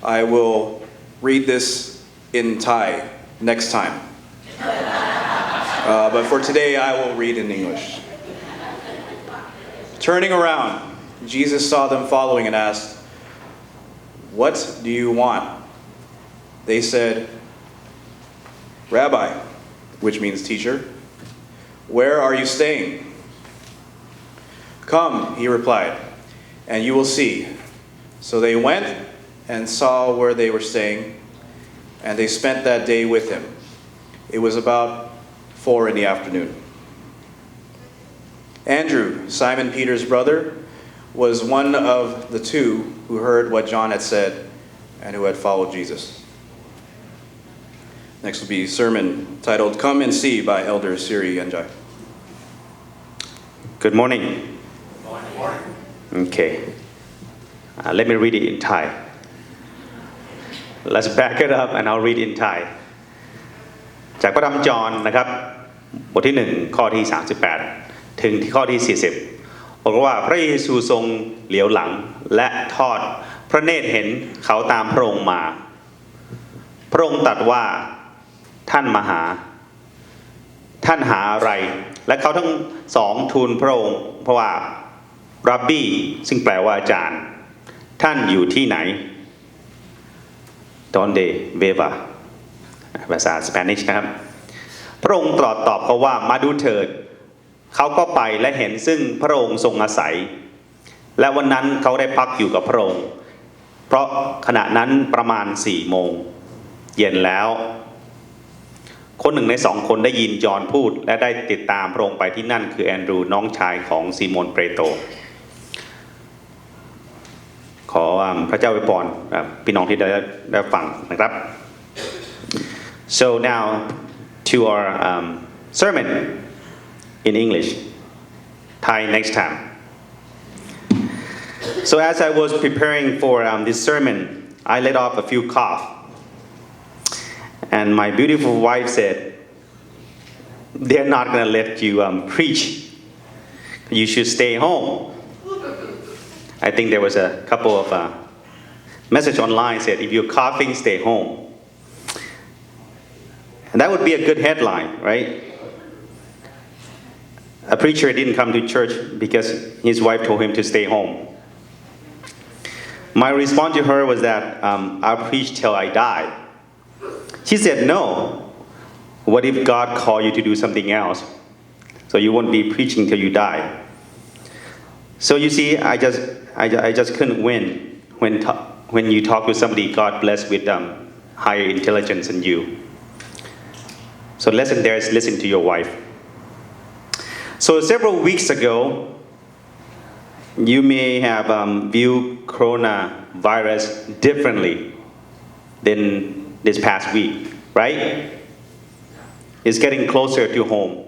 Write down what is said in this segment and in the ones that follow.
I will read this in Thai next time. But for today, I will read in English. Turning around, Jesus saw them following and asked, "What do you want?" They said, "Rabbi," which means teacher, "where are you staying?" "Come," he replied, "and you will see." So they went and saw where they were staying, and they spent that day with him. It was about 4 p.m. Andrew, Simon Peter's brother, was one of the two who heard what John had said and who had followed Jesus. Next will be a sermon titled "Come and See" by Elder Seree Yenjai. Good morning. Okay. Let me read it in Thai. Let's back it up and I'll read in Thai. จากพระธรรมจอห์นนะครับบทที่1ข้อที่38ถึงที่ข้อที่40บอกว่าพระเยซูทรงเหลียวหลังและทอดพระเนตรเห็นเขาตามพระองค์มาพระองค์ตรัสว่าท่านมาหาท่านหาอะไรและเขาทั้งสองทูลพระองค์เพราะว่ารับบี้ซึ่งแปลว่าอาจารย์ท่านอยู่ที่ไหน Donde viva ภาษาสเปนิชนะครับพระองค์ตรัสตอบเขาว่ามาดูเถิดเขาก็ไปและเห็นซึ่งพระองค์ทรงอาศัยและวันนั้นเขาได้พักอยู่กับพระองค์เพราะขณะนั้นประมาณ4 โมงเย็นแล้วคนหนึ่งใน2 คนได้ยินจอห์นพูดและได้ติดตามพระองค์ไปที่นั่นคือแอนดรูน้องชายของซีโมนเปโตรขอพระเจ้าอวยพรพี่น้องที่ได้ฟังนะครับ So now to our sermon in English Thai next time So as I was preparing for this sermon I let off a few cough and my beautiful wife said they're not going to let you preach you should stay home I think there was a couple of message online said if you're coughing stay home and that would be a good headline right a preacher didn't come to church because his wife told him to stay home my response to her was that I'll preach till I die she said no what if God called you to do something else so you won't be preaching till you die so you see I just couldn't win when you talk to somebody God blessed with higher intelligence than you. So lesson there is listen to your wife. So several weeks ago, you may have viewed coronavirus differently than this past week, right? It's getting closer to home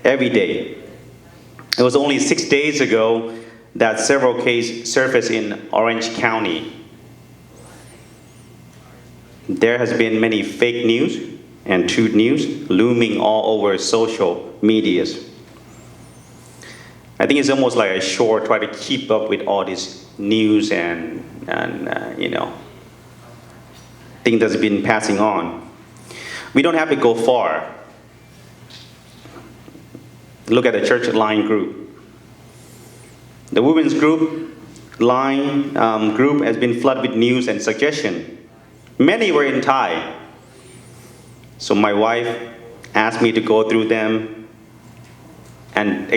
every day. It was only 6 days ago that several cases surfaced in Orange County. There has been many fake news and truth news looming all over social medias. I think it's almost like a chore try to keep up with all this news and things that's been passing on. We don't have to go far. Look at the church line group. The women's group line group has been flooded with news and suggestion. Many were in Thai. So my wife asked me to go through them and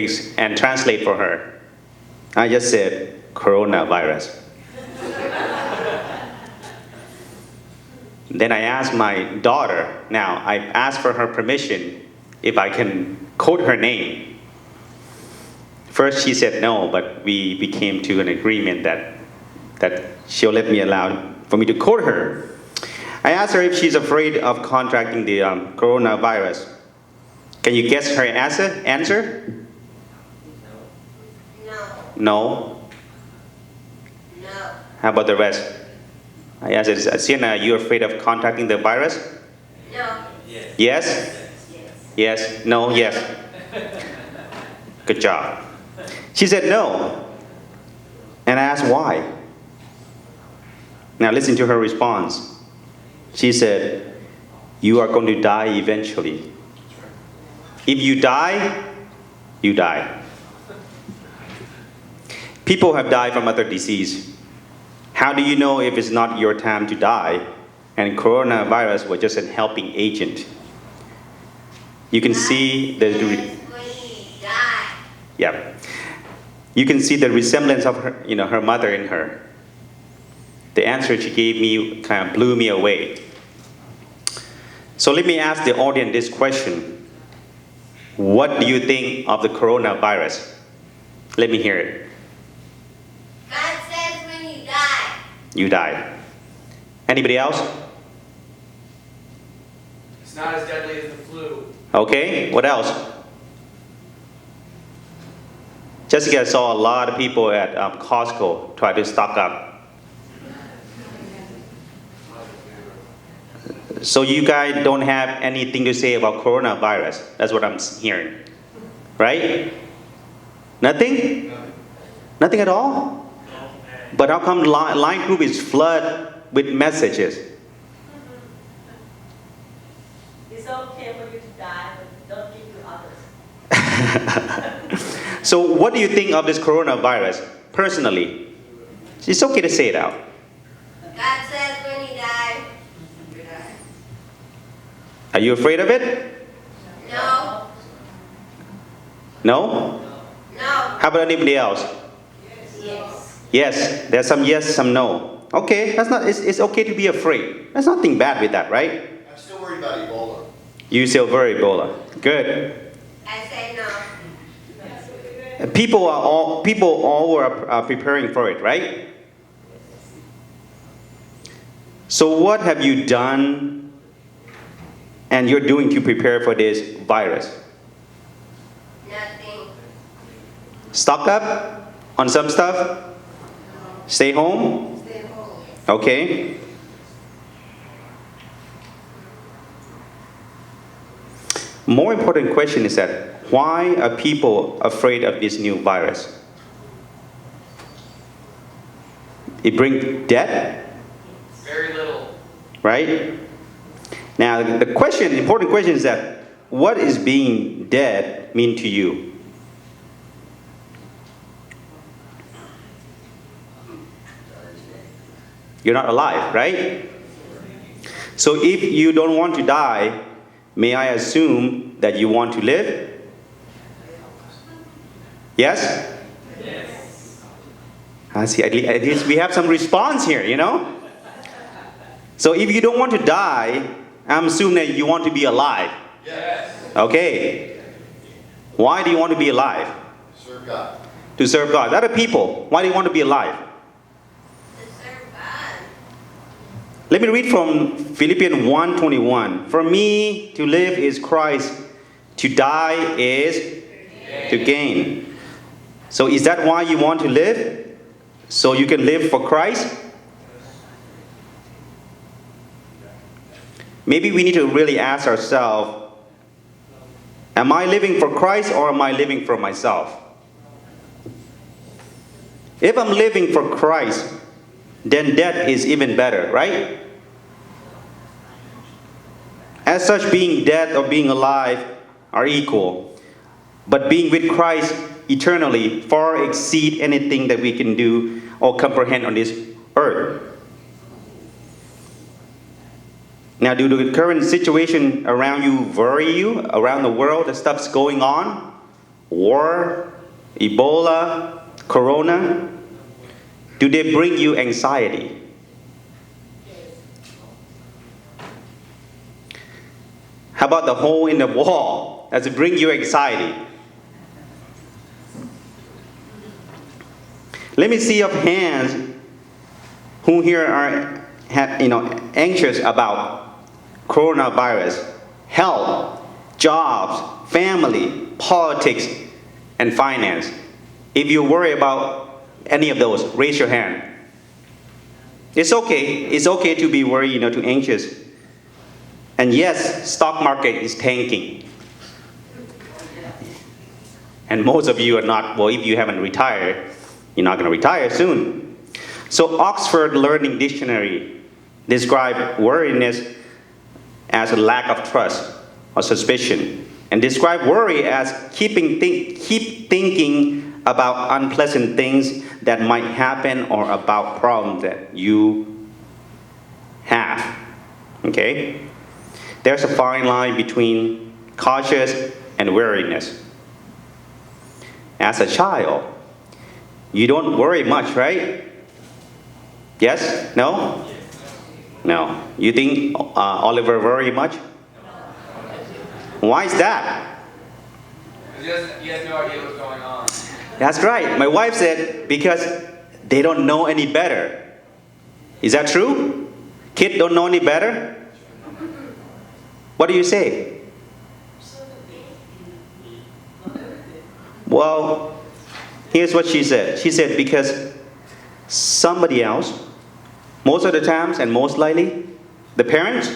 translate for her. I just said, coronavirus. Then I asked my daughter, now I asked for her permission if I can quote her name. First she said no, but we came to an agreement that she'll let me allow for me to quote her. I asked her if she's afraid of contracting the coronavirus. Can you guess her answer? No. How about the rest? I asked her, Sienna, are you afraid of contracting the virus? No. Yes? Yes? No? Yes? Good job. She said no. And I asked why. Now listen to her response. She said, "You are going to die eventually. If you die, you die." People have died from other disease. How do you know if it's not your time to die? And coronavirus was just a helping agent. You can see yeah. You can see the resemblance of her, her mother in her. The answer she gave me kind of blew me away. So let me ask the audience this question. What do you think of the coronavirus? Let me hear it. God says when you die. You die. Anybody else? It's not as deadly as the flu. Okay, what else? Jessica saw a lot of people at Costco try to stock up. So you guys don't have anything to say about coronavirus. That's what I'm hearing. Right? Nothing? Nothing at all? But how come line group is flooded with messages? It's okay for you to die, but don't give to others. So what do you think of this coronavirus, personally? It's okay to say it out. God says when you die, you die. Are you afraid of it? No. No? No. How about anybody else? Yes. Yes, there's some yes, some no. Okay, it's okay to be afraid. There's nothing bad with that, right? I'm still worried about Ebola. You still worry, Ebola. Good. I say no. People all were preparing for it, right? So what have you done and you're doing to prepare for this virus? Nothing. Stock up on some stuff? Stay home? Stay home. Okay. More important question is that why are people afraid of this new virus? It brings death, Very little. right? Now the important question is that what is being dead mean to you? You're not alive, right? So if you don't want to die, may I assume that you want to live? Yes? Yes. I see, at least we have some response here, So if you don't want to die, I'm assuming that you want to be alive. Yes. Okay. Why do you want to be alive? Serve God. To serve God. Other people, why do you want to be alive? To serve God. Let me read from Philippians 1:21. For me, to live is Christ, to die is to gain. So is that why you want to live? So you can live for Christ? Maybe we need to really ask ourselves, am I living for Christ or am I living for myself? If I'm living for Christ, then death is even better, right? As such, being dead or being alive are equal. But being with Christ eternally far exceed anything that we can do or comprehend on this earth. Now, do the current situation around you worry you? Around the world, the stuff's going on? War, Ebola, Corona? Do they bring you anxiety? How about the hole in the wall? Does it bring you anxiety? Let me see of hands who here are anxious about coronavirus, health, jobs, family, politics, and finance. If you worry about any of those, raise your hand. It's okay. It's okay to be worried, to anxious. And yes, stock market is tanking. And most of you are not, well, if you haven't retired, you're not going to retire soon. So Oxford Learning Dictionary described worriness as a lack of trust or suspicion, and describe worry as keep thinking about unpleasant things that might happen or about problems that you have. Okay? There's a fine line between cautious and weariness. As a child, you don't worry much, right? Yes? No? No. You think Oliver worry much? Why is that? Because he has no idea what's going on. That's right. My wife said, because they don't know any better. Is that true? Kids don't know any better? What do you say? Well, here's what she said. She said, because somebody else, most of the times and most likely, the parents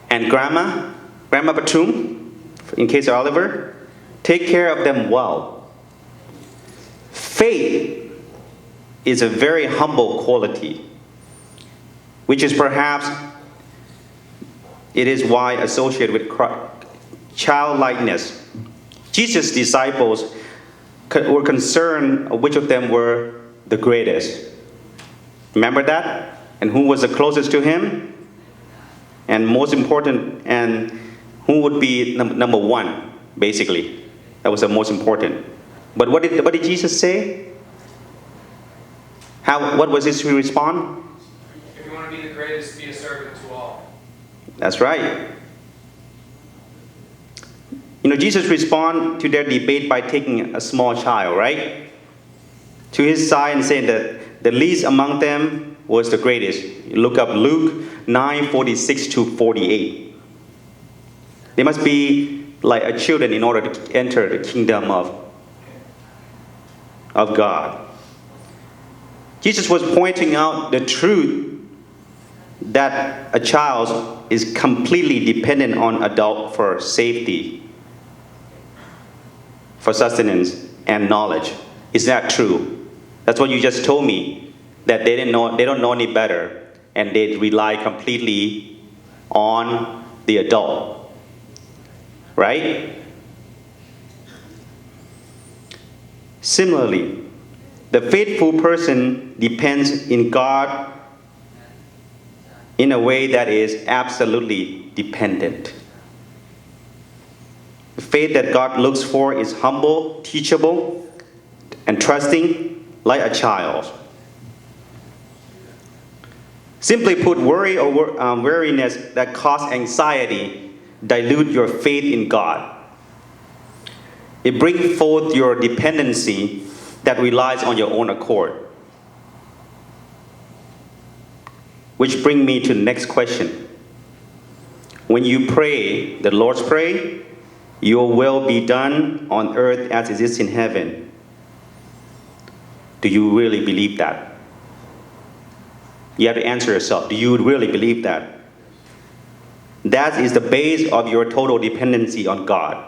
and Grandma Batum, in case of Oliver, take care of them well. Faith is a very humble quality, which is perhaps, it is why associated with childlikeness. Jesus' disciples were concerned which of them were the greatest. Remember that? And who was the closest to him? And most important, and who would be number one, basically. That was the most important. But what did Jesus say? What was his response? If you want to be the greatest, be a servant to all. That's right. You know, Jesus responded to their debate by taking a small child, right, to his side and saying that the least among them was the greatest. You look up Luke 9:46 to 48. They must be like a children in order to enter the kingdom of God. Jesus was pointing out the truth that a child is completely dependent on adult for safety, for sustenance and knowledge. Is that true? That's what you just told me, that they don't know any better, and they rely completely on the adult. Right? Similarly, the faithful person depends in God in a way that is absolutely dependent. The faith that God looks for is humble, teachable, and trusting like a child. Simply put, worry or weariness that cause anxiety dilute your faith in God. It brings forth your dependency that relies on your own accord. Which brings me to the next question. When you pray the Lord's Prayer, your will be done on earth as it is in heaven. Do you really believe that? You have to answer yourself. Do you really believe that? That is the base of your total dependency on God.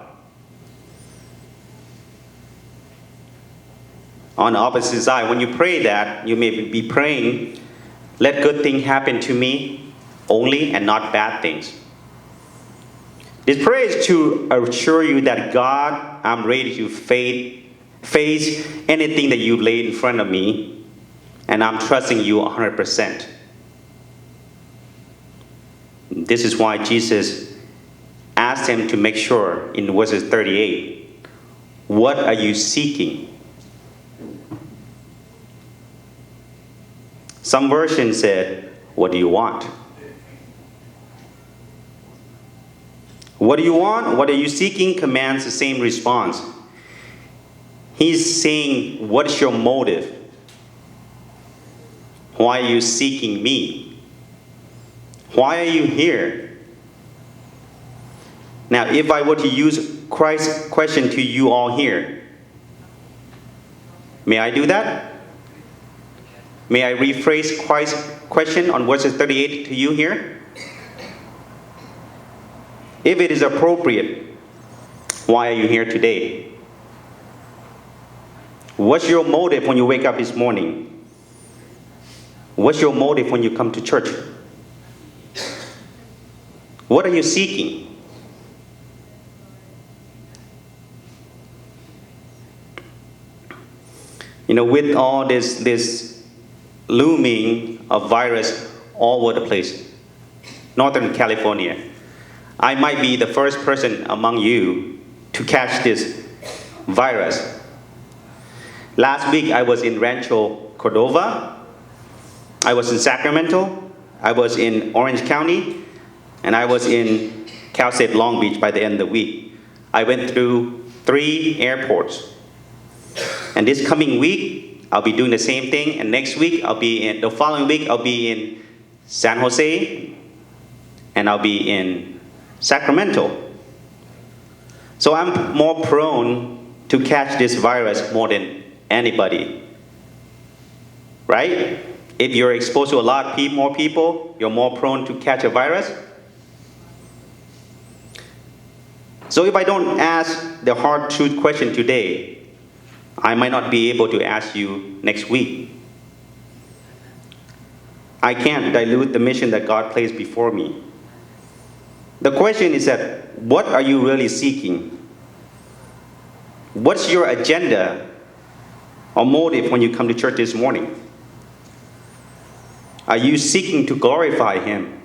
On the opposite side, when you pray that, you may be praying, let good things happen to me only and not bad things. This prayer is to assure you that God, I'm ready to face anything that you laid in front of me, and I'm trusting you 100%. This is why Jesus asked him to make sure in verses 38, what are you seeking? Some versions said, what do you want? What do you want? What are you seeking? Commands the same response. He's saying, what is your motive? Why are you seeking me? Why are you here? Now, if I were to use Christ's question to you all here, may I do that? May I rephrase Christ's question on verses 38 to you here? If it is appropriate, why are you here today? What's your motive when you wake up this morning? What's your motive when you come to church? What are you seeking? With all this looming of virus all over the place, Northern California, I might be the first person among you to catch this virus. Last week I was in Rancho Cordova, I was in Sacramento, I was in Orange County, and I was in Cal State Long Beach by the end of the week. I went through 3 airports. And this coming week, I'll be doing the same thing. And next week, the following week, I'll be in San Jose, and I'll be in Sacramento. So I'm more prone to catch this virus more than anybody. Right? If you're exposed to a lot more people, you're more prone to catch a virus. So if I don't ask the hard truth question today, I might not be able to ask you next week. I can't dilute the mission that God placed before me. The question is that, what are you really seeking? What's your agenda or motive when you come to church this morning? Are you seeking to glorify Him?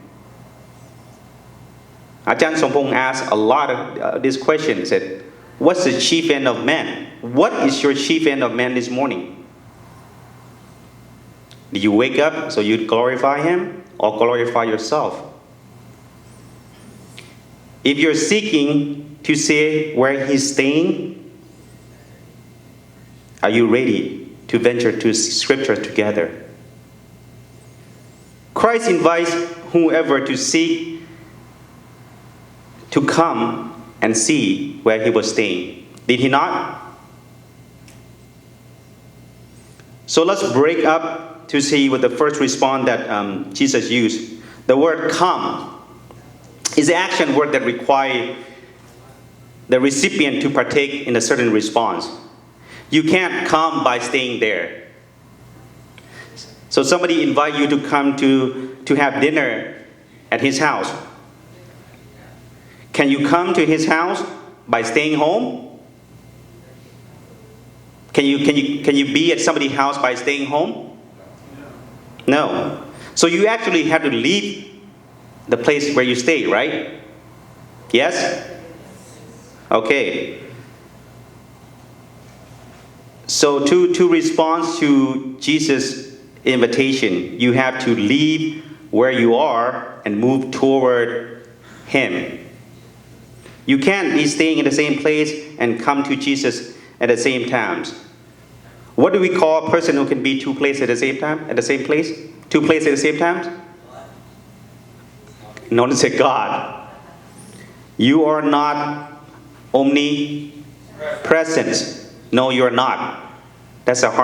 Ajahn Sompong asked a lot of this question. He said, what's the chief end of man? What is your chief end of man this morning? Do you wake up so you glorify Him or glorify yourself? If you're seeking to see where He's staying, are you ready to venture to Scripture together? Christ invites whoever to seek to come and see where He was staying. Did He not? So let's break up to see what the first response that Jesus used. The word come is the action word that requires the recipient to partake in a certain response. You can't come by staying there. So somebody invite you to come to have dinner at his house. Can you come to his house by staying home? Can you be at somebody's house by staying home? No. So you actually have to leave the place where you stay, right? Yes? Okay. So to respond to Jesus' invitation, you have to leave where you are and move toward Him. You can't be staying in the same place and come to Jesus at the same times. What do we call a person who can be 2 places at the same time? At the same place? 2 places at the same time? Notice that God. You are not omnipresent. No, you're not. That's a hard